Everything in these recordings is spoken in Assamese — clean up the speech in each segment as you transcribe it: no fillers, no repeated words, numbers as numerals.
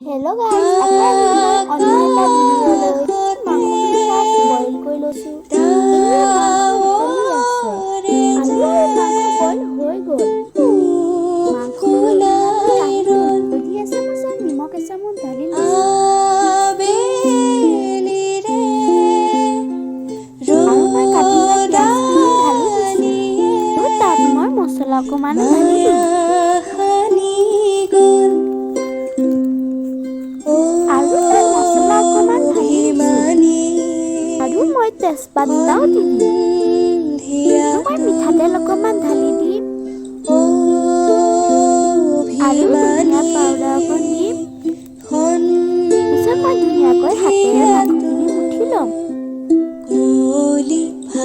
হেল্ল' গাইজ, আজি মই অন্য এটা ভিডিঅ'লৈ মাংসটো ফাৰ্ষ্ট বইল কৰি লৈছোঁ। এই মাংস উতলি আছে। আলু আৰু মাংস বইল হৈ গ'ল। মাংসটো ধুনীয়াকৈ কাঢ়ি লৈ দি এচামুচত নিমখ এচামুচ ঢালি লৈছোঁ। আৰু মই কাটি থোৱা পিঁয়াজখিনি ঢালি দিছোঁ। আৰু তাত মই মছলা অকণমানো ঢালি দিওঁ। আৰু মই তেজপাত এটাও দি দিম। আৰু মই মিঠাতেল অকণমান ঢালি দিম। আৰু ধনিয়া পাউডাৰ অকণ দিম। পিছত মই ধুনীয়াকৈ হাতেৰে মাংসখিনি মুঠি ল'ম।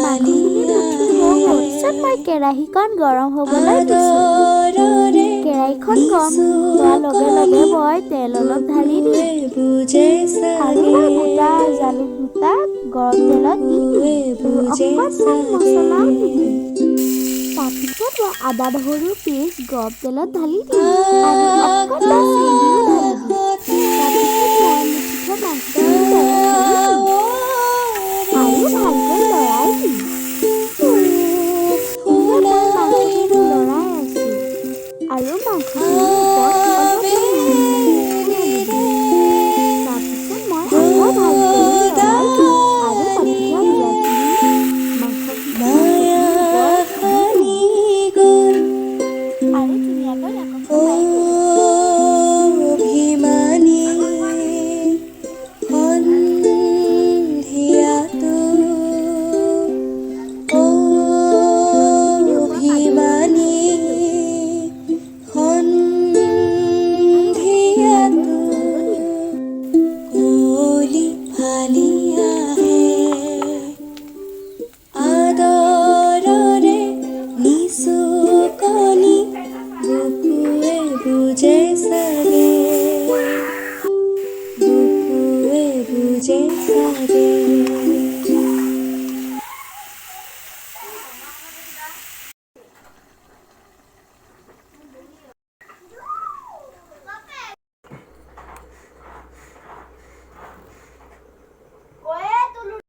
মাংসখিনি মুঠি হৈ গ'ল। পিছত মই কেৰাহীখন গৰম হ'বলৈ দিছোঁ। কেৰাহীখন গৰম হোৱাৰ লগে লগে মই তেল অলপ ঢালি দিম। আৰু মই গোটা জালুক দুটা গৰম তেলত দি দিম। অকণমান মছলাও দি দিম। তাৰপিছত মই আদা নহৰু পেষ্ট গৰম তেলত ঢালি দিম। আৰু অকণমান চেনিও ঢালি দিম। তাৰপিছত মই মুঠি থোৱা মাংসখিনি তেলত ঢালি দিম। আৰু ভালকৈ লৰাই দিম। এতিয়া মই মাংসখিনি লৰাই আছোঁ। আৰু মাংসখিনিৰ ওপৰত অলপ ঢালি দিম। তাৰপিছত মই আকৌ ভালকৈ লৰাই দিম। আৰু কাটি থোৱা বিলাহী মাংসখিনিৰ ওপৰত দি দিম। আৰু ধুনীয়াকৈ ঢাকনখন মাৰি দিম। বুকুৱে বুজে চাগে